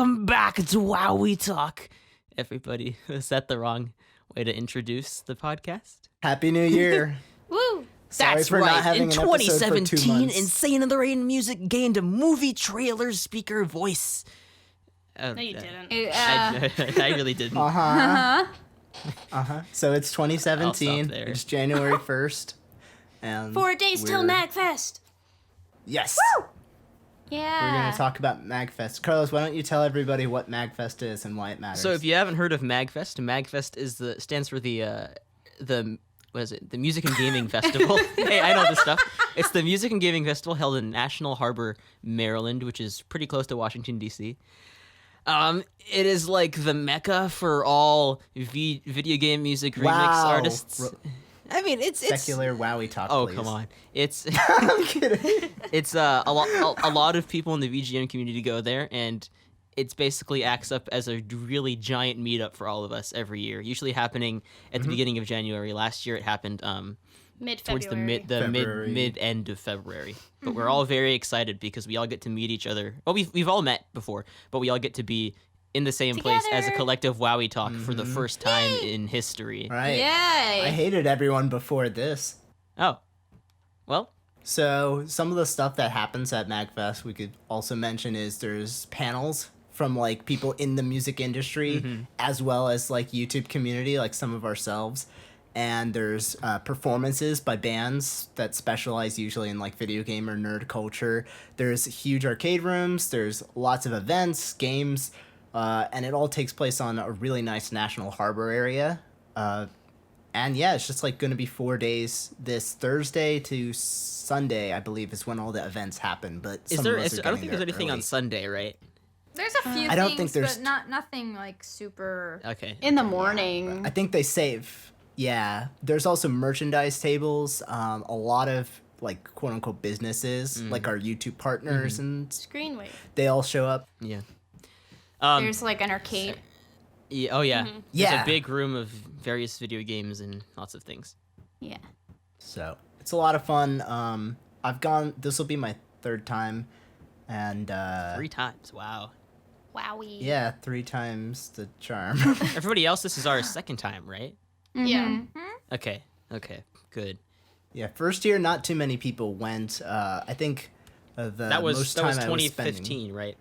Welcome back to WowieTalk. Everybody, is that the wrong way to introduce the podcast? Happy New Year. Woo! Sorry That's for right. not having In an episode for 2 2017, months. Insane in the Rain Music gained a movie trailer speaker voice. No, you didn't. I really didn't. So it's I'll 2017. stop there. It's January 1st. And 4 days till we're- MAGFest. Yes. Yeah. We're going to talk about MAGFest. Carlos, why don't you tell everybody what MAGFest is and why it matters? So if you haven't heard of MAGFest stands for the what is it? The Music and Gaming Festival. Hey, I know this stuff. It's the Music and Gaming Festival held in National Harbor, Maryland, which is pretty close to Washington D.C. It is like the mecca for all video game music remix Wow. artists. I mean, it's Secular WowieTalk, Oh, please. come on. It's I'm kidding. it's a lot of people in the VGM community go there, and it's basically acts up as a really giant meetup for all of us every year. Usually happening at the beginning of January. Last year it happened towards the February. mid end of February. But we're all very excited because we all get to meet each other. Well, we've all met before, but we all get to be in the same place as a Together. collective WowieTalk for the first time in history. Right. Yay! I hated everyone before this. Oh, well. So some of the stuff that happens at MAGFest we could also mention is there's panels from like people in the music industry as well as like YouTube community, like some of ourselves. And there's performances by bands that specialize usually in like video game or nerd culture. There's huge arcade rooms. There's lots of events, games, and it all takes place on a really nice National Harbor area. And yeah, it's just like going to be 4 days. This Thursday to Sunday, I believe, is when all the events happen. But I some don't of us are think getting there's there anything on early. Sunday, right? There's a few I don't things, think there's- but nothing like super. Okay. In the morning. I think they save. Yeah, there's also merchandise tables. A lot of like quote unquote businesses, like our YouTube partners, and Screenwave. they all show up. Yeah. There's like an arcade. Yeah, oh yeah. There's Yeah. a big room of various video games and lots of things. Yeah. So it's a lot of fun. I've gone. This will be my 3rd time, and 3 times. Wow. Wowie. yeah, 3 times the charm. Everybody else, this is our 2nd time, right? Yeah. Okay. Okay. Good. Yeah, first year, not too many people went. I think That was most that time was I was spending. 2015, right?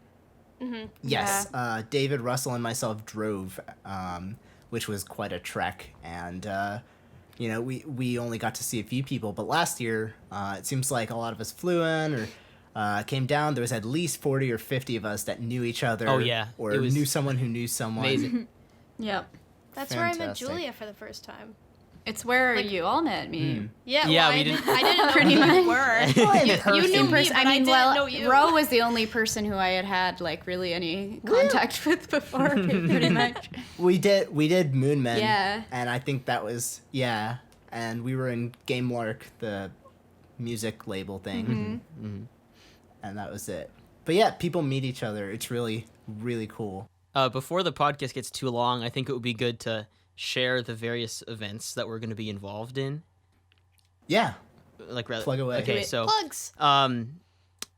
Yes, David, Russell, and myself drove, which was quite a trek, and we only got to see a few people. But last year, it seems like a lot of us flew in or came down. There was at least 40 or 50 of us that knew each other. Oh, yeah. or It was knew someone who knew someone. Amazing. Yep. That's where I met Fantastic. Julia for the first time. It's where you all met me. Yeah, Yeah, well, we I didn't- I didn't know Pretty who you much. were. in You person. knew me, person. but I didn't know you. Ro was the only person who I had like really any contact with before, pretty much. We did Moonmen. Yeah. And I think that was and we were in Game Lark, the music label thing. And that was it. But yeah, people meet each other. It's really, really cool. Before the podcast gets too long, I think it would be good to share the various events that we're going to be involved in. Yeah. Plug away. Okay, Wait, so plugs.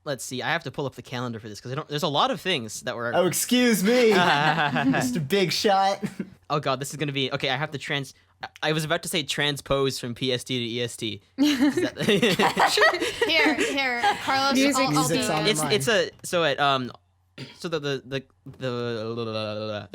let's see. I have to pull up the calendar for this because there's a lot of things that were. Oh, excuse me. Mr. Big Shot. Oh god, this is going to be okay. I have to I was about to say transpose from PST to EST. Here, Carlos. Music- I'll music's do on it. the It's a so at so the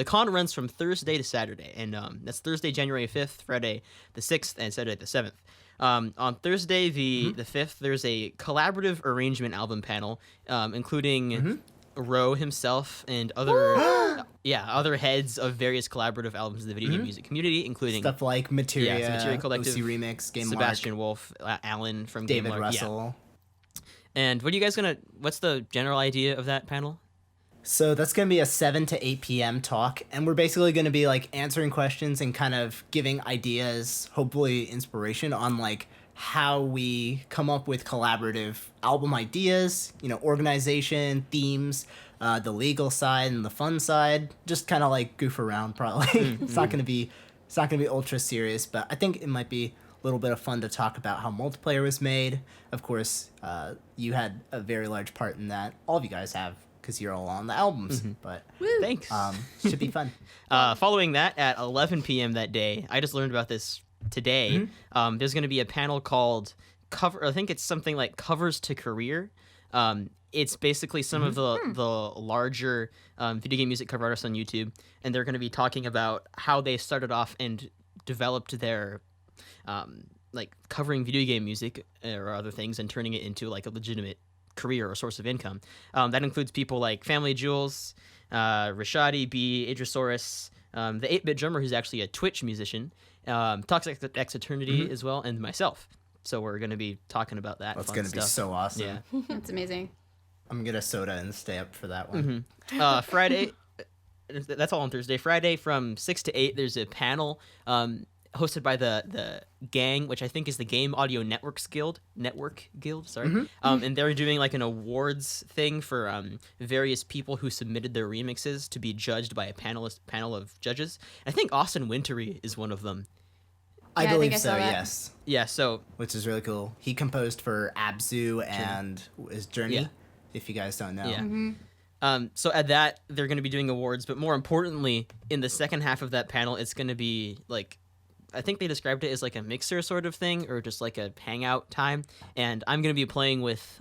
con runs from Thursday to Saturday, and that's Thursday January 5th, Friday the 6th, and Saturday the 7th. On Thursday the 5th, there's a collaborative arrangement album panel, including Ro himself and other heads of various collaborative albums in the video game music community, including Stuff like Materia, Yeah, so Materia Collective, OC Remix, Game Sebastian Wolf, Alan from David Game Lark, yeah. Russell. And what's the general idea of that panel? So that's going to be a 7 to 8 p.m. talk, and we're basically going to be like answering questions and kind of giving ideas, hopefully inspiration on like how we come up with collaborative album ideas, organization, themes, the legal side and the fun side, just kind of like goof around probably. It's not going to be ultra serious, but I think it might be a little bit of fun to talk about how multiplayer was made. Of course, you had a very large part in that. All of you guys have, because you're all on the albums. But Thanks. should be fun. Following that, at 11 p.m. that day, I just learned about this today. There's going to be a panel called I think it's something like Covers to Career. It's basically some of the larger video game music cover artists on YouTube, and they're going to be talking about how they started off and developed their like covering video game music or other things and turning it into like a legitimate career or source of income. That includes people like Family Jewels, Rashadi B, Idrisaurus, the 8-Bit Drummer, who's actually a Twitch musician, Toxic X Eternity as well, and myself. So we're going to be talking about that. That's fun going to be stuff. so awesome. Yeah. That's amazing. I'm going to get a soda and stay up for that one. Friday, that's all on Thursday. Friday from 6 to 8, there's a panel hosted by the gang, which I think is the Game Audio Network Guild, sorry. And they're doing like an awards thing for various people who submitted their remixes to be judged by a panel of judges. I think Austin Wintory is one of them. I believe I so, saw that. yes. Yeah, so Which is really cool. He composed for Abzu and his Journey, Yeah. if you guys don't know. yeah. So at that, they're going to be doing awards, but more importantly, in the second half of that panel, it's going to be like, I think they described it as like a mixer sort of thing, or just like a hangout time. And I'm going to be playing with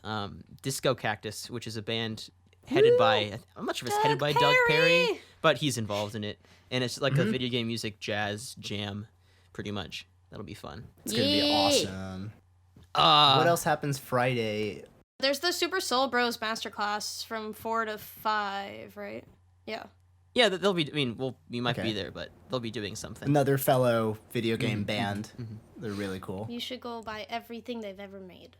Disco Cactus, which is a band headed by, I'm not sure if it's headed by Doug Perry, but he's involved in it. And it's like a video game music jazz jam, pretty much. That'll be fun. It's going to be awesome. What else happens Friday? There's the Super Soul Bros masterclass from 4 to 5, right? Yeah. Yeah, they'll be, I mean, we might Okay. be there, but they'll be doing something. Another fellow video game band. They're really cool. You should go buy everything they've ever made.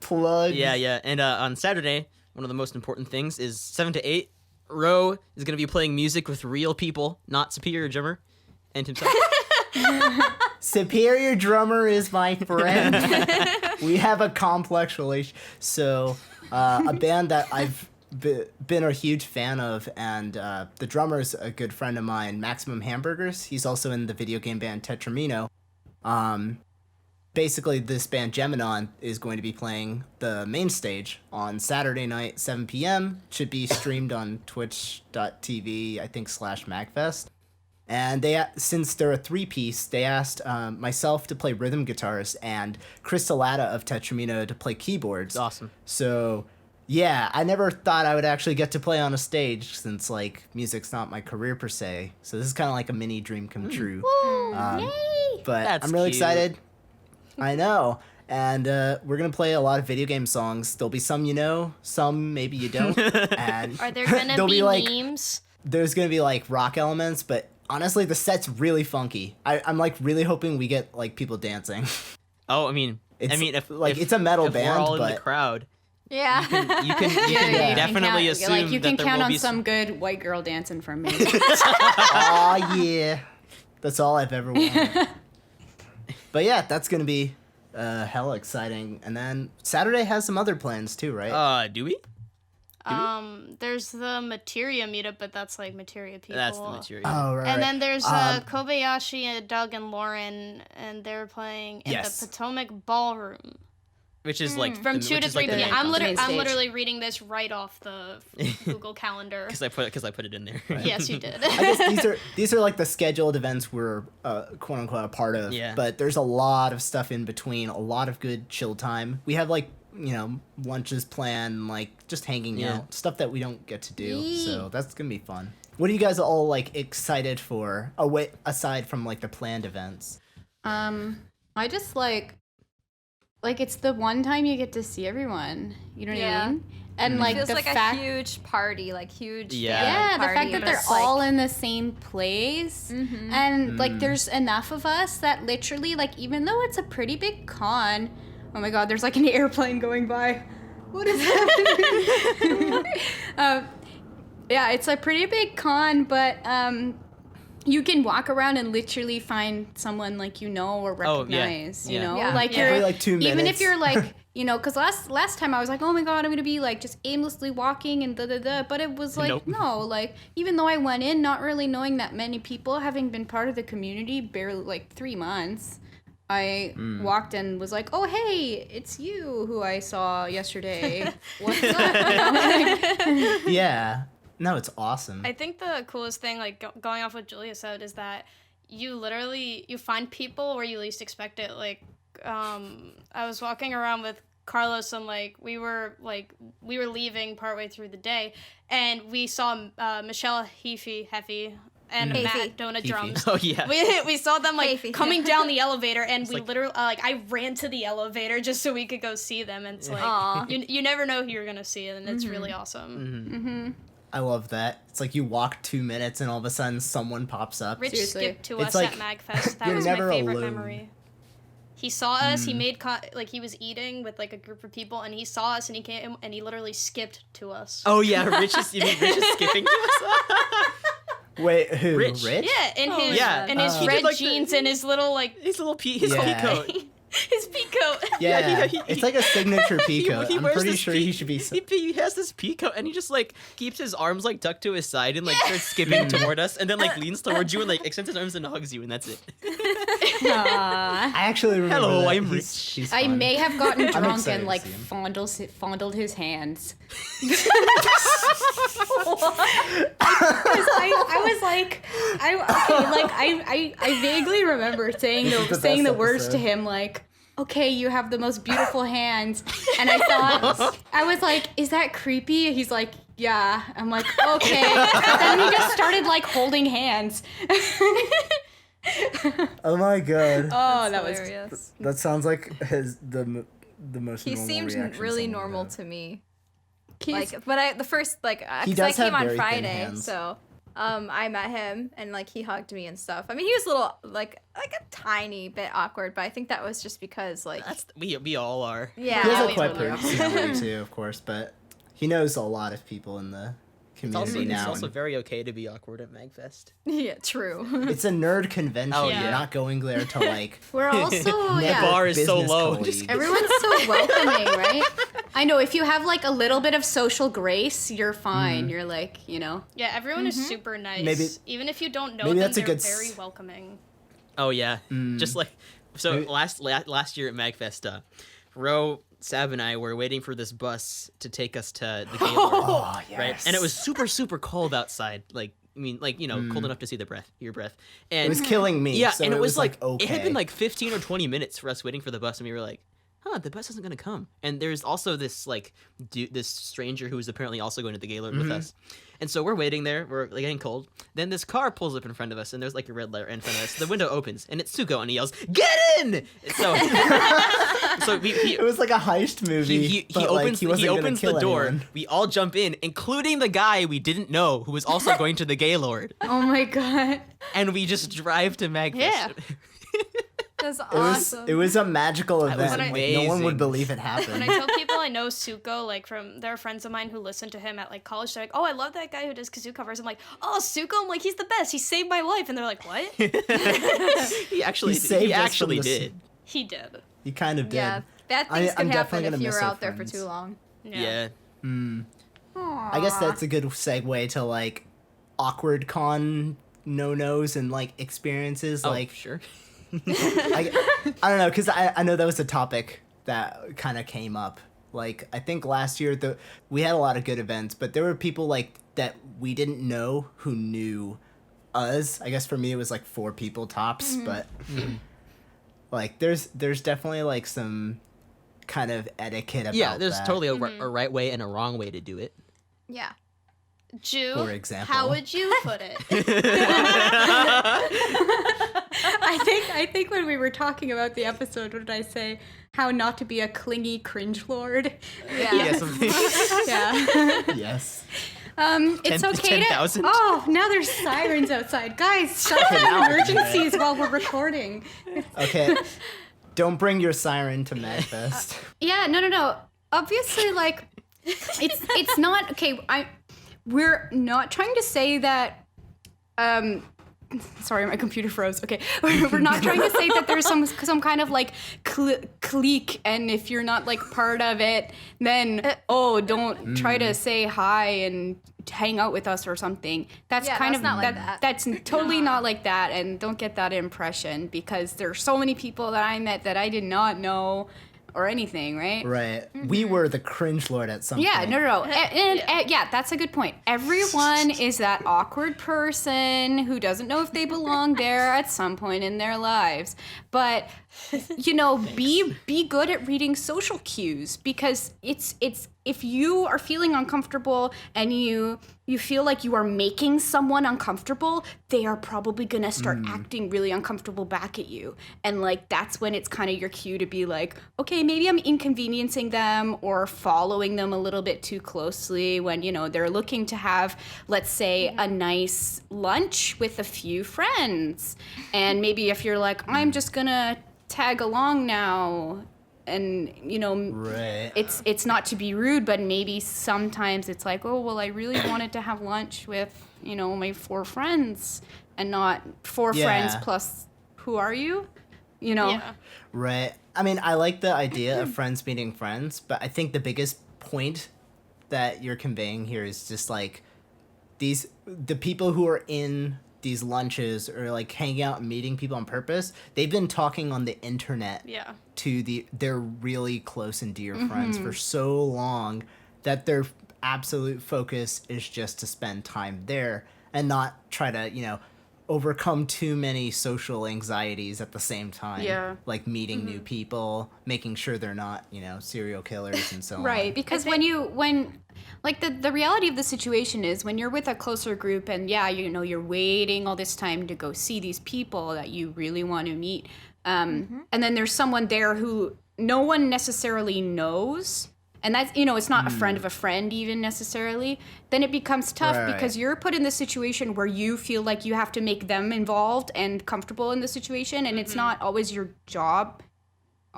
Plug. Yeah. And on Saturday, one of the most important things is 7 to 8. Ro is going to be playing music with real people, not Superior Drummer and himself. Superior Drummer is my friend. We have a complex relation. So, a band that I've been a huge fan of, and the drummer's a good friend of mine, Maximum Hamburgers. He's also in the video game band TeraCMusic. Basically, this band Geminon is going to be playing the main stage on Saturday night, 7 p.m. Should be streamed on twitch.tv, I think, /MAGFest. And since they're a three-piece, they asked myself to play rhythm guitars and Chris Salata of TeraCMusic to play keyboards. Awesome. So, yeah, I never thought I would actually get to play on a stage since, like, music's not my career per se. So this is kind of like a mini dream come true. Yay! But That's I'm really cute. excited. I know. And we're going to play a lot of video game songs. There'll be some you know, some maybe you don't. And Are there gonna there'll be like, memes? There's going to be, like, rock elements, but honestly, the set's really funky. I'm, like, really hoping we get, like, people dancing. Oh, I mean, It's, if it's a metal if band, we're all in but the crowd, Yeah. you can definitely assume you that can there count will on be some good white girl dancing from me. aw, yeah. That's all I've ever wanted. But yeah, that's going to be hella exciting. And then Saturday has some other plans too, right? Do we? There's the Materia meetup, but that's like Materia people. That's the material. Oh, right. And right. then there's Kobayashi and Doug and Lauren, and they're playing in Yes. the Potomac Ballroom Which is like from 2 to 3 p.m. I'm Main stage. literally reading this right off the Google Calendar. because I put it in there. Yes, you did. I guess these are like the scheduled events we're quote unquote a part of. Yeah. But there's a lot of stuff in between, a lot of good chill time. We have like, you know, lunches planned, like just hanging Yeah. out, stuff that we don't get to do. So that's gonna be fun. What are you guys all like excited for? Aside from like the planned events. I just like it's the one time you get to see everyone. You know what Yeah. I mean? And like Feels the like fact, a huge party, like huge. Yeah. yeah, the party, fact that but they're it's like- all in the same place, and like there's enough of us that literally, like, even though it's a pretty big con, oh my god, there's like an airplane going by. What is happening? Yeah, it's a pretty big con, but you can walk around and literally find someone like you know or Oh, yeah. recognize. Yeah. You know, Yeah. like Yeah. you're Every, like, 2 even minutes. if you're like. You know, because last time I was like, oh my god, I'm gonna be like just aimlessly walking and da. But it was like, Nope. no, like even though I went in not really knowing that many people, having been part of the community barely like 3 months, I walked and was like, "Oh, hey, it's you who I saw yesterday. What's up?" Yeah. No, it's awesome. I think the coolest thing, like going off what Julia said, is that you find people where you least expect it. Like, I was walking around with Carlos and like we were leaving partway through the day, and we saw Michelle Heffy and Matt Donut Drums. Oh yeah. We saw them like Heffy. coming down the elevator, and we like- literally I ran to the elevator just so we could go see them, and it's like Aw. you never know who you're gonna see, and it's really awesome. I love that. It's like you walk 2 minutes and all of a sudden someone pops up. Rich Seriously. skipped to It's us like, at MAGFest. That you're was my never favorite alone. memory. He saw us. He made like he was eating with like a group of people, and he saw us, and he came and he literally skipped to us. Oh yeah, Rich is skipping to us. Wait, who? Rich. Yeah, in his yeah. in his He did, red like, jeans and his little like His little pea Yeah. coat. his pea coat. Yeah, he- it's like a signature peacoat. He I'm wears pretty this sure he should be. He has this peacoat, and he just like keeps his arms like tucked to his side and like starts skipping toward us, and then like leans towards you and like extends his arms and hugs you, and that's it. Aw. I actually remember. Hello, that. I'm He's I fun. may have gotten drunk excited and to like see him. fondled his hands. I was like, I vaguely remember saying This is the saying best the words to episode. him like, "Okay, you have the most beautiful hands," and I thought I was like, "Is that creepy?" He's like, "Yeah." I'm like, "Okay," and then we just started like holding hands. Oh my god, Oh, that was hilarious. that sounds like the most. He normal seemed reaction really someone would normal have. to me. He's- Like, but the first He because I does have came on very thin Friday, hands. so I met him and like he hugged me and stuff. I mean, he was a little like a tiny bit awkward, but I think that was just because like That's we all are. yeah, He has a we quite totally are. personality too, of course, but he knows a lot of people in the It's also, community it's now. also very okay to be awkward at MAGFest. yeah, true. It's a nerd convention. Oh, You're yeah. not going there to like. We're also The yeah. bar is so business low. colleague. Everyone's so welcoming, right? I know if you have like a little bit of social grace, you're fine. You're like, you know. Yeah, everyone is super nice. Maybe- even if you don't know maybe them, that's a they're good very welcoming. Oh yeah, just like so Maybe- last year at MAGFest, Ro, Sab, and I were waiting for this bus to take us to the Gaylord, Oh yes. right? And it was super cold outside. Like I mean, like you know, cold enough to see your breath. And It was killing me. yeah, so and it was like okay. it had been like 15 or 20 minutes for us waiting for the bus, and we were like, huh, the bus isn't gonna come. And there's also this like this stranger who was apparently also going to the Gaylord with us. And so we're waiting there, we're like, getting cold. Then this car pulls up in front of us, and there's like a red light in front of us. The window opens, and it's Tsuko, and he yells, "Get in!" So, so It was like a heist movie. he but, like, opens he wasn't he gonna opens the kill door. anyone. We all jump in, including the guy we didn't know who was also going to the Gaylord, Oh my god. and we just drive to MAGFest. Yeah. That's It was awesome. it was a magical was event. Like, no one amazing. would believe it When happened. I tell people I know Suko, like there are friends of mine who listen to him at like college. They're like, "Oh, I love that guy who does kazoo covers." I'm like, "Oh, Suko!" I'm like, "He's the best. He saved my life." And they're like, "What?" he actually He saved he us from actually the s- did. He did. He kind of did. yeah, bad I- things I'm could definitely happen gonna if you miss were our out there for friends. too long. Yeah. I guess that's a good segue to like awkward con no-nos and like experiences. Oh, Like sure. I don't know, because I know that was a topic that kind of came up. Like I think last year we had a lot of good events, but there were people like that we didn't know who knew us. I guess for me it was like 4 people tops, but like there's definitely like some kind of etiquette about Yeah, there's that. totally a right way and a wrong way to do it. Yeah. Jew, For example. how would you put it? I think when we were talking about the episode, what did I say? How not to be a clingy cringelord. Yeah. Yeah, something. Yeah. Yes. It's 10 okay to. 10,000? Oh, now there's sirens outside, guys. Shut Okay, now down I can do emergencies while we're recording. Okay. Don't bring your siren to MAGFest. Yeah, no. Obviously, like, it's not okay. We're not trying to say that sorry, my computer froze. Okay, we're not trying to say that there's some kind of like clique, and if you're not like part of it, then don't try to say hi and hang out with us or something. That's kind of not like that. That's totally not like that, and don't get that impression, because there's so many people that I met that I did not know or anything, right? Right. We were the cringelord at some point. No. And that's a good point. Everyone is that awkward person who doesn't know if they belong there at some point in their lives. But, be good at reading social cues, because it's if you are feeling uncomfortable and you feel like you are making someone uncomfortable, they are probably gonna start acting really uncomfortable back at you. And like, that's when it's kind of your cue to be like, okay, maybe I'm inconveniencing them or following them a little bit too closely when, they're looking to have, let's say, a nice lunch with a few friends. And maybe if you're like, I'm just gonna tag along now, and Right. it's not to be rude, but maybe sometimes it's like, oh well, I really wanted to have lunch with my 4 friends, and not 4 friends plus who are you, Yeah. Right. I mean, I like the idea of friends meeting friends, but I think the biggest point that you're conveying here is just like the people who are in these lunches or like hanging out and meeting people on purpose, they've been talking on the internet to their really close and dear friends for so long that their absolute focus is just to spend time there and not try to, overcome too many social anxieties at the same time. Yeah. Like meeting new people, making sure they're not, serial killers and so on. Right, because when like the reality of the situation is when you're with a closer group and you're waiting all this time to go see these people that you really want to meet, and then there's someone there who no one necessarily knows, and that's it's not a friend of a friend even necessarily, then it becomes tough because you're put in this situation where you feel like you have to make them involved and comfortable in the situation, and it's not always your job,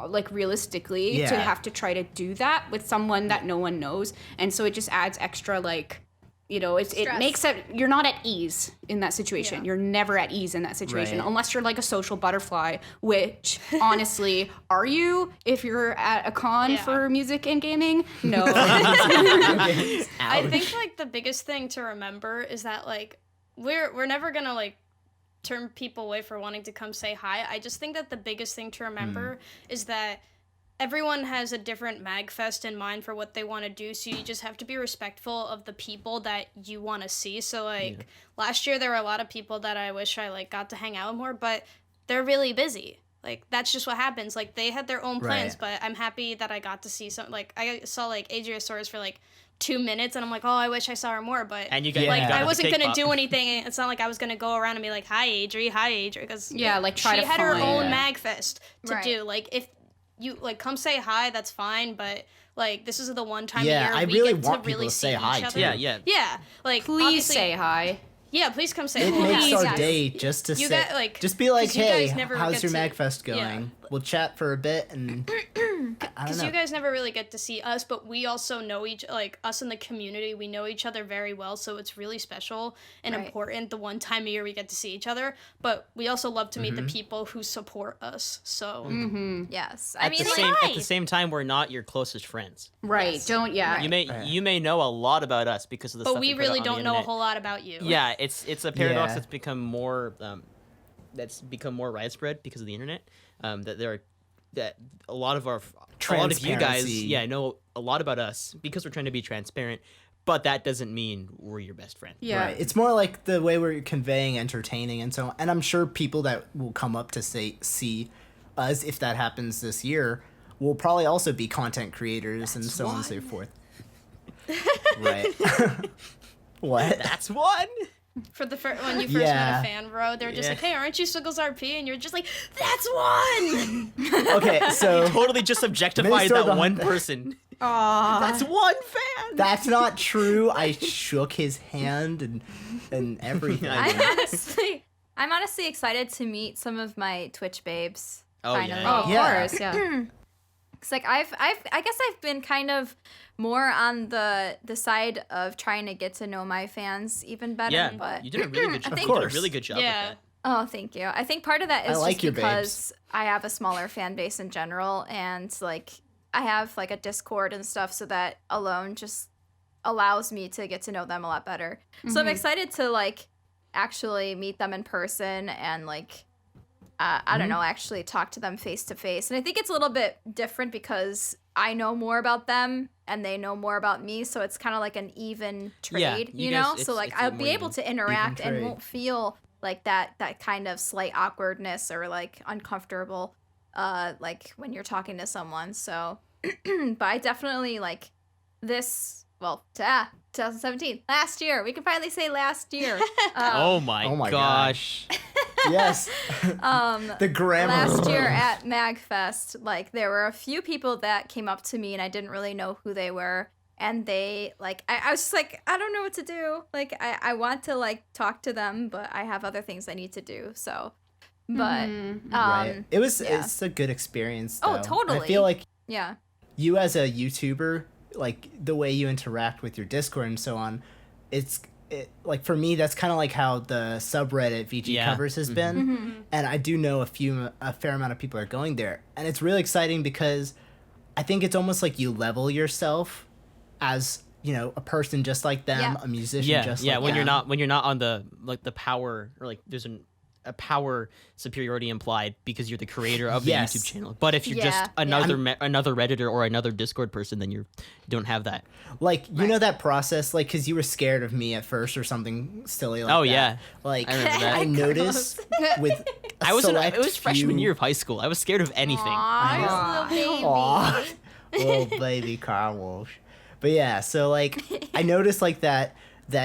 like realistically, to have to try to do that with someone that no one knows. And so it just adds extra, like, it makes it, you're not at ease in that situation. You're never at ease in that situation unless you're like a social butterfly, which honestly, are you if you're at a con for music and gaming? No. I think like the biggest thing to remember is that like we're never gonna like turn people away for wanting to come say hi. I just think that the biggest thing to remember is that everyone has a different MAGFest in mind for what they want to do, so you just have to be respectful of the people that you want to see. So like last year there were a lot of people that I wish I like got to hang out with more, but they're really busy. Like that's just what happens. Like they had their own plans, but I'm happy that I got to see some. Like I saw like Adriasaurus for like 2 minutes, and I'm like, oh, I wish I saw her more, but and you got, like I wasn't gonna do anything. It's not like I was gonna go around and be like, hi Adri, because like try she to had her find own MAGFest to Right. do. Like if you like come say hi, that's fine, but like this is the one time a year I we really get want to really people to see say hi, each other. too. Yeah. Like Please obviously- say hi. Yeah, please come say It hi. makes our Yes. day just to You say, got, like, just be like, 'cause you hey, guys never how's get your to- MAGFest going? Yeah. We'll chat for a bit, and I don't Because know. you guys never really get to see us, but we also know us in the community, we know each other very well, so it's really special and Right. important the one time a year we get to see each other, but we also love to meet the people who support us, so... Yes. At the same time, we're not your closest friends. Right. Don't You may know a lot about us because of the But stuff we put really on the don't know a internet. whole lot about you. Yeah, it's a paradox Yeah. that's become more widespread because of the internet. That a lot of you guys Transparency. know a lot about us because we're trying to be transparent, but that doesn't mean we're your best friend. Yeah. Right. It's more like the way we're conveying entertaining and so on. And I'm sure people that will come up to see us, if that happens this year, will probably also be content creators and so on and so forth. Right. What? That's one. For the when you first met a fan, bro, they're just like, hey, aren't you SwigglesRP? And you're just like, that's one! Okay, so Totally just objectified Minister that of the- one person. Aww. That's one fan. that's not true. I shook his hand and everything. I'm honestly excited to meet some of my Twitch babes. Oh, finally. yeah. Oh, of Yeah. course, yeah. It's like I guess I've been kind of more on the side of trying to get to know my fans even better. Yeah, but you did a really good job. think- You did a really good job. Yeah. With Oh, thank you. I think part of that is like just your because I have a smaller fan base in general, and like I have like a Discord and stuff, so that alone just allows me to get to know them a lot better. So I'm excited to like actually meet them in person and like I don't know, actually talk to them face to face. And I think it's a little bit different because I know more about them and they know more about me, so it's kind of like an even trade, you you guys- know? it's- So like it's I'll more be able even. to interact and trade. won't feel like that kind of slight awkwardness or like uncomfortable like when you're talking to someone. So but I definitely like this 2017 last year. We can finally say last year. Oh my Oh my gosh. Yes. The grammar. Last year at MAGFest, like there were a few people that came up to me and I didn't really know who they were. And they like I was just like, I don't know what to do. Like I want to like talk to them, but I have other things I need to do. So but Right. It's a good experience though. Oh, totally. I feel like yeah. you as a YouTuber, like the way you interact with your Discord and so on, like for me that's kind of like how the subreddit VG covers has been, and I do know a fair amount of people are going there, and it's really exciting because I think it's almost like you level yourself as, you know, a person just like them, Yeah. a musician Yeah, just yeah. like When them. you're not on the like the power, or like there's a power superiority implied because you're the creator of the Yes. YouTube channel. But if you're Yeah, just yeah. another Redditor or another Discord person, then you don't have that. Like, you know that process, like, because you were scared of me at first or something silly like Oh, that. yeah. Like, I remember that. I noticed with I was it was freshman few- year of high school. I was scared of anything. Aw, little baby. Aw, little baby Carlos. But yeah, so like I noticed like that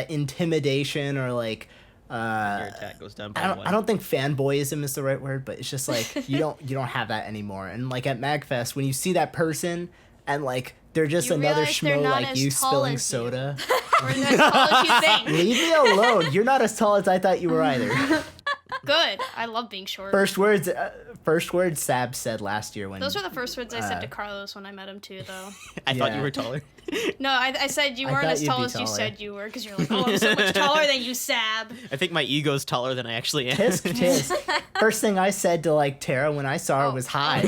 intimidation or like Your attack goes down by one. I don't think fanboyism is the right word, but it's just like you don't have that anymore. And like at MAGFest, when you see that person and like they're just You another realize they're schmo not like as you tall spilling as you. soda. Or as tall as you think. Leave me alone. You're not as tall as I thought you were either. Good. I love being short. First words Sab said last year when Those were the first words I said to Carlos when I met him too, though. I thought you Yeah. were taller. No, I said you I weren't thought as you'd tall be as you taller. said you were, because you're like, oh, I'm so much taller than you, Sab. I think my ego's taller than I actually am. tisk tisk. First thing I said to like Tara when I saw her was hi.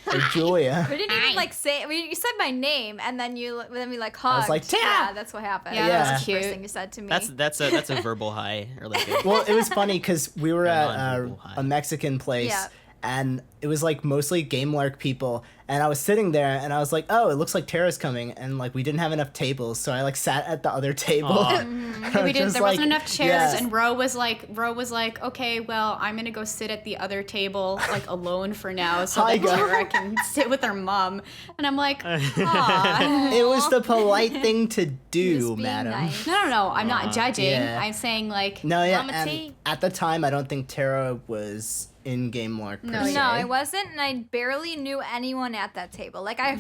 Or Julia. We didn't even like say. You said my name, and then we like hugged. like, "Tara!" Yeah, that's what happened. Yeah, that was That's the cute. first thing you said to me. That's a verbal hi, or like Well, it was funny because we were at non-verbal hi. a Mexican place, Yeah. and it was like mostly GameLark people, and I was sitting there, and I was like, oh, it looks like Tara's coming, and like we didn't have enough tables, so I like sat at the other table. Aw. I was We didn't. just There like, wasn't enough chairs, yeah. and Ro was like, okay, well, I'm gonna go sit at the other table, like alone for now, so Hi, that guys. Tara can sit with her mom. And I'm like, aw. It was the polite thing to Just do, being madam. nice. No, I'm not judging. Yeah. I'm saying like, No, yeah, Mama and T. at the time, I don't think Tara was in GameLark per No, se. No, I wasn't, and I barely knew anyone at that table. Like I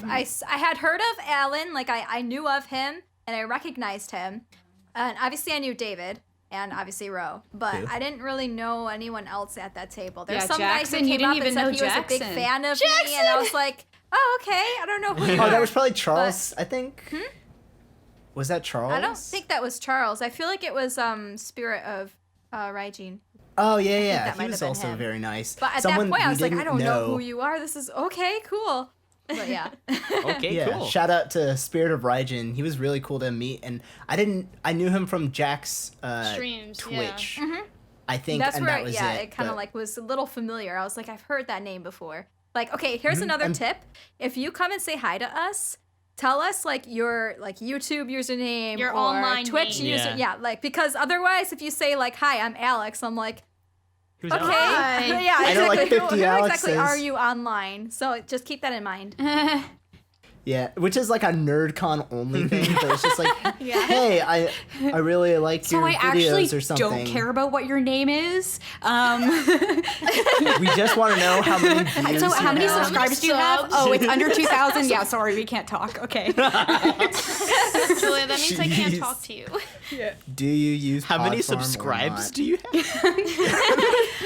had heard of Alan, like I knew of him, and I recognized him, and obviously I knew David, and obviously Ro, but Who? I didn't really know anyone else at that table. There's Yeah, some Jackson, guy who you came didn't up and even said know he was a big Jackson. fan of me, and I was like, oh, okay, I don't know who you Oh, are. that was probably Charles, I think. Was that Charles? I don't think that was Charles. I feel like it was Spirit of Raijin. Oh, yeah. that He might was have been also him. very nice. But at Someone that point, I we was like, I didn't don't know who you are. This is okay, cool. But yeah. Okay, Yeah, cool. shout out to Spirit of Raijin. He was really cool to meet, and I knew him from Jack's Streams, yeah. Twitch. I think, That's and where, that was it kind of but- like was a little familiar. I was like, I've heard that name before. Like, okay, here's Mm-hmm. another And- tip. If you come and say hi to us, tell us like your like YouTube username Your or online Twitch name. user. Yeah. Yeah, like because otherwise, if you say like, hi, I'm Alex, I'm like, Who's okay, Alex? Hi. yeah, I know, like, exactly. 50 Who exactly Alexes. are you online? So just keep that in mind. Yeah, which is like a NerdCon only thing, but it's just like, hey, I really like so your I videos actually or something. don't care about what your name is. We just want to know how many views So you how many have. subscribers do you have? Subs. Oh, it's under 2,000. Yeah, sorry, we can't talk. Okay. Julia, that means I can't Jeez. talk to you. Do you use How many Podfarm or subscribes not? do you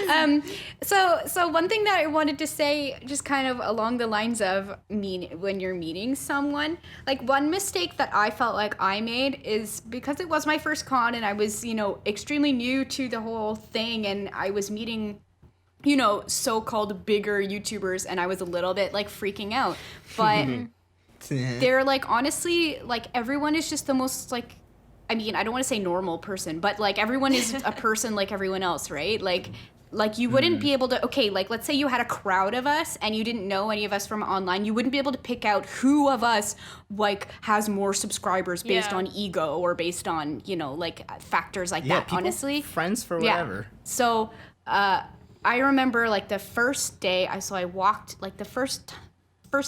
have? So one thing that I wanted to say, just kind of along the lines of when you're meeting meeting someone. Like, one mistake that I felt like I made is because it was my first con and I was, you know, extremely new to the whole thing, and I was meeting, you know, so-called bigger YouTubers, and I was a little bit like freaking out. But they're like, honestly, like, everyone is just the most, like, I mean, I don't want to say normal person, but like everyone is a person like everyone else, right? Like you wouldn't be able to, okay, like let's say you had a crowd of us and you didn't know any of us from online, you wouldn't be able to pick out who of us like has more subscribers based on ego or based on, you know, like factors like that, honestly. Friends for whatever. Yeah. So I remember like the first day, I walked, like the first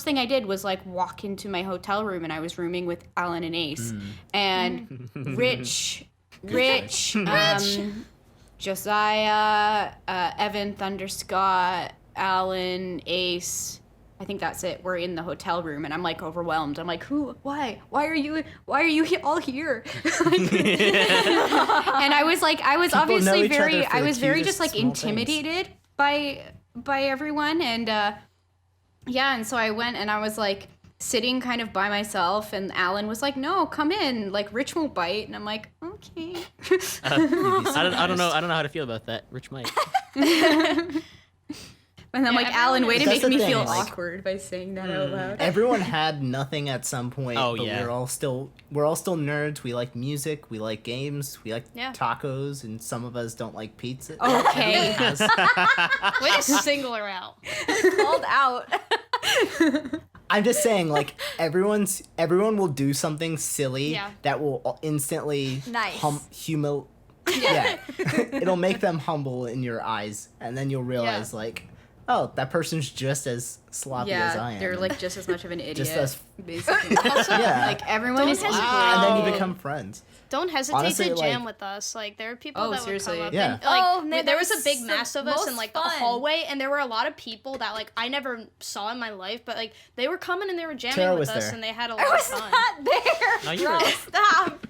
thing I did was like walk into my hotel room, and I was rooming with Alan and Ace and Rich, Josiah, Evan, Thunder Scott, Alan, Ace. I think that's it. We're in the hotel room, and I'm like overwhelmed. I'm like, why are you all here? And I was like, I was People obviously very just like intimidated by everyone, and yeah, and so I went and I was like sitting kind of by myself, and Alan was like, no, come in, like Rich won't bite, and I'm like, okay. I don't know how to feel about that. Rich might. And I'm like, Alan, way to make me feel like, awkward by saying that out loud. Everyone had nothing at some point, but yeah. we're all still nerds. We like music, we like games, we like Yeah. tacos, and some of us don't like pizza. Okay. Way to single her out. Called out. I'm just saying, like, everyone will do something silly that will instantly Nice. Yeah. It'll make them humble in your eyes, and then you'll realize, like, oh, that person's just as sloppy as I am. They're like just as much of an idiot. Just as basically. Also, Like everyone is equal. and then you become friends. Don't hesitate Honestly, to jam like- with us. Like, there are people Oh, that seriously. would come up. Yeah. And, like, Oh, man, there was a that's big the mass of us in, most like, fun. the hallway, and there were a lot of people that, like, I never saw in my life, but, like, they were coming and they were jamming Tara with was us, there. and they had a I lot of was fun. not there. No, you were No, there. stop.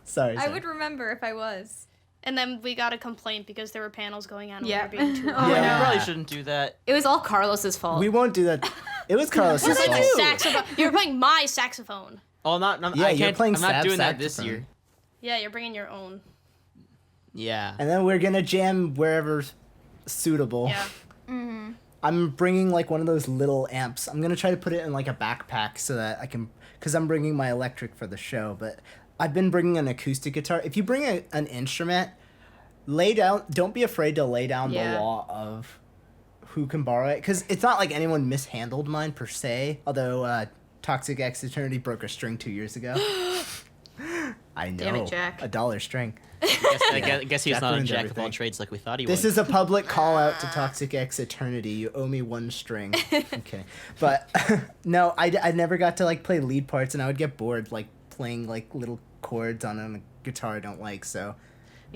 Sorry. I would remember if I was. And then we got a complaint because there were panels going on and Yeah. we were being too Oh, loud. You Yeah. probably shouldn't do that. It was all Carlos's fault. We won't do that. It was Carlos' It was like fault. the saxophone. You were playing my saxophone. Oh, not. Yeah, I you're can't. playing I'm not Sab doing that this saxophone. year. Yeah, you're bringing your own. Yeah. And then we're gonna jam wherever's suitable. Yeah. I'm bringing like one of those little amps. I'm gonna try to put it in like a backpack so that I can, because I'm bringing my electric for the show. But I've been bringing an acoustic guitar. If you bring an instrument, lay down. Don't be afraid to lay down the law of who can borrow it, because it's not like anyone mishandled mine per se. Although Toxic X Eternity broke a string 2 years ago. I know. Damn it, Jack. $1 string. I guess he's Jack not a ruined jack of all everything. trades like we thought he This was. is a public call out to Toxic X Eternity. You owe me 1 string. I'm kidding. But no, I never got to like play lead parts, and I would get bored like playing like little chords on a guitar I don't like. So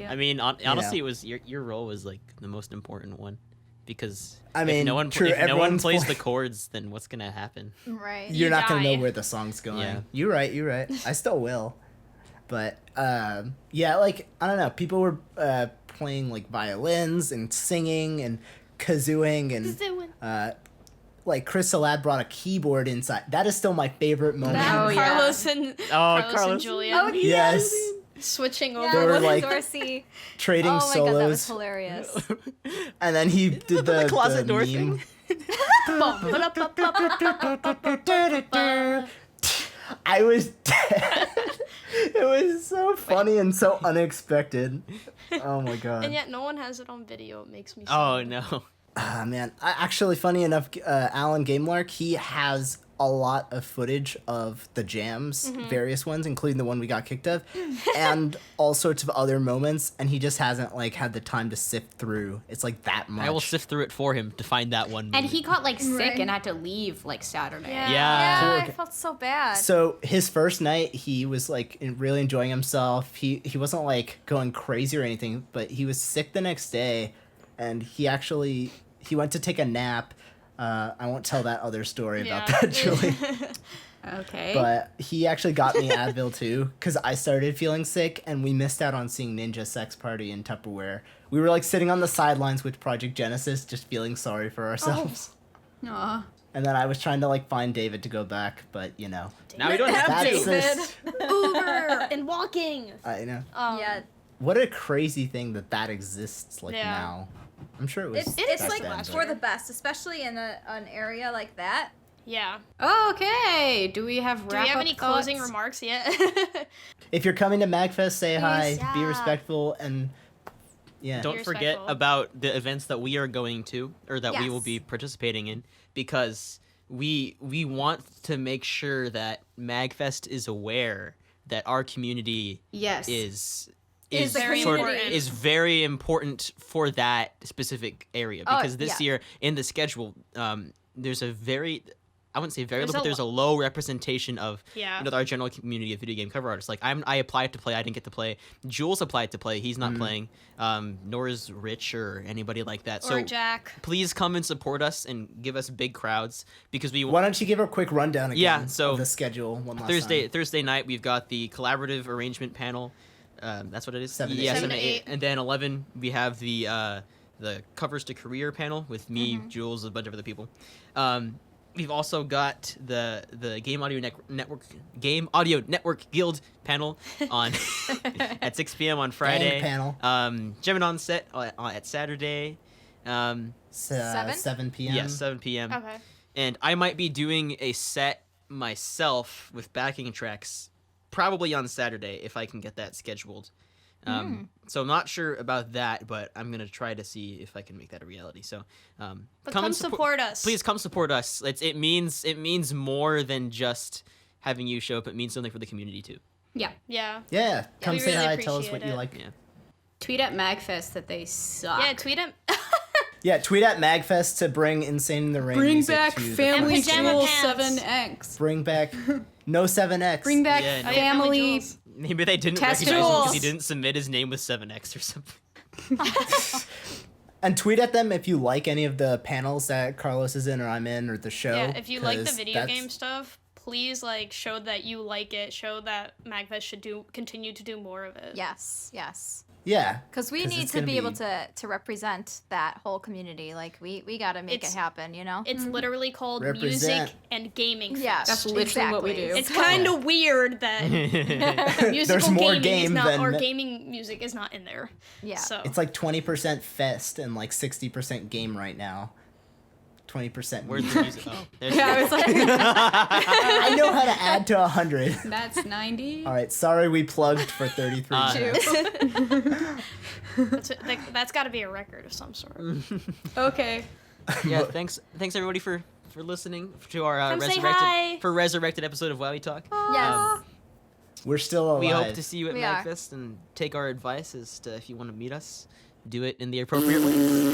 I mean, honestly, it was your role was like the most important one, because I mean, if no one true, if no one everyone's plays playing- the chords, then what's gonna happen? Right. you're not gonna die. know where the song's going. Yeah. You're right. I still will. But yeah, like I don't know. People were playing like violins and singing and kazooing and like Chris Salad brought a keyboard inside. That is still my favorite moment. Oh, yeah. Carlos and Carlos and Julian Oh, Yes. switching Yeah, over. They were, with like, Dorsey. Trading Oh my god, that was solos, hilarious. and then he did the closet door meme. I was dead. It was so funny and so unexpected. Oh my god. And yet no one has it on video. It makes me sad. Oh no. Ah, man. Actually, funny enough, Alan Gamelark, he has a lot of footage of the jams, various ones, including the one we got kicked of, and all sorts of other moments, and he just hasn't like had the time to sift through. It's like that much. I will sift through it for him to find that one. And moment. he got like sick Right. and had to leave like Saturday. Yeah. Yeah. I felt so bad. So his first night, he was like really enjoying himself. He wasn't like going crazy or anything, but he was sick the next day, and he went to take a nap. I won't tell that other story about Yeah. that, Julie. Okay. But he actually got me Advil too, because I started feeling sick, and we missed out on seeing Ninja Sex Party in Tupperware. We were like sitting on the sidelines with Project Genesis, just feeling sorry for ourselves. Aw. And then I was trying to like find David to go back, but you know. Now we don't have That's to. just, Uber and walking. I know. Yeah. What a crazy thing that exists like Yeah. now. I'm sure it was. It's back like then, for but- the best, especially in an area like that. Yeah. Okay. Do we have Do we have any closing thoughts? remarks yet? If you're coming to MAGFest, say hi, be yeah. respectful, and yeah. Don't Be forget respectful. about the events that we are going to, or that we will Yes. be participating in, because we want to make sure that MAGFest is aware that our community Yes. is very sort of- important. is very important for that specific area, Oh, because this yeah. year in the schedule, there's a very, I wouldn't say very There's little, but a there's a low representation of Yeah. our general community of video game cover artists. Like I applied to play, I didn't get to play. Jules applied to play, he's not playing. Nor is Rich or anybody like that. Or So Jack. please come and support us and give us big crowds, because we Why don't you give a quick rundown again Yeah, so of the schedule one last Thursday night we've got the collaborative arrangement panel. That's what it is. 7 to Yeah, 8. 7 to 8. And then 11 we have the covers to career panel with me, Jules, a bunch of other people. We've also got the Game Audio Network Guild panel on at 6 p.m. on Friday. panel. Gemini set at Saturday. 7 p.m. Yes, 7 p.m. Okay. And I might be doing a set myself with backing tracks probably on Saturday if I can get that scheduled. So I'm not sure about that, but I'm gonna try to see if I can make that a reality. So But come and support us. Please come support us. It means more than just having you show up. It means something for the community too. Yeah. Yeah. Yeah, come we say really hi, tell us what appreciate you it. like. Yeah. Tweet at MAGFest that they suck. Yeah, tweet him. Yeah, tweet at MAGFest to bring Insane in the Rain Bring music back to the Family And pajama Jewel pants. 7X. Bring back no 7X. Bring back Yeah, no. Family. Jules. Maybe they didn't Test recognize him because he Jules. didn't submit his name with 7X or something. And tweet at them if you like any of the panels that Carlos is in or I'm in or the show. Yeah, if you like the 'cause video that's- game stuff, please like show that you like it. Show that MAGFest should continue to do more of it. Yes, yes. Yeah. Because we 'cause need it's to gonna be able to represent that whole community. Like we got to make It's- it happen, you know? It's literally called Represent. Music and Gaming Fest. Yeah, That's literally what we exactly. do. It's kind of weird that musical There's more gaming game is not, or than- gaming music is not in there. Yeah. So It's like 20% fest and like 60% game right now. 20% Where's music. the music? Oh, there's Yeah, I was like, I know how to add to 100. that's 90. All right, sorry we plugged for 33 minutes. that's got to be a record of some sort. Okay. Yeah, thanks everybody for listening to our Come say hi. resurrected episode of WowieTalk. Yes. We're still alive. We hope to see you at We are. MAGFest and take our advice as to if you want to meet us, do it in the appropriate way.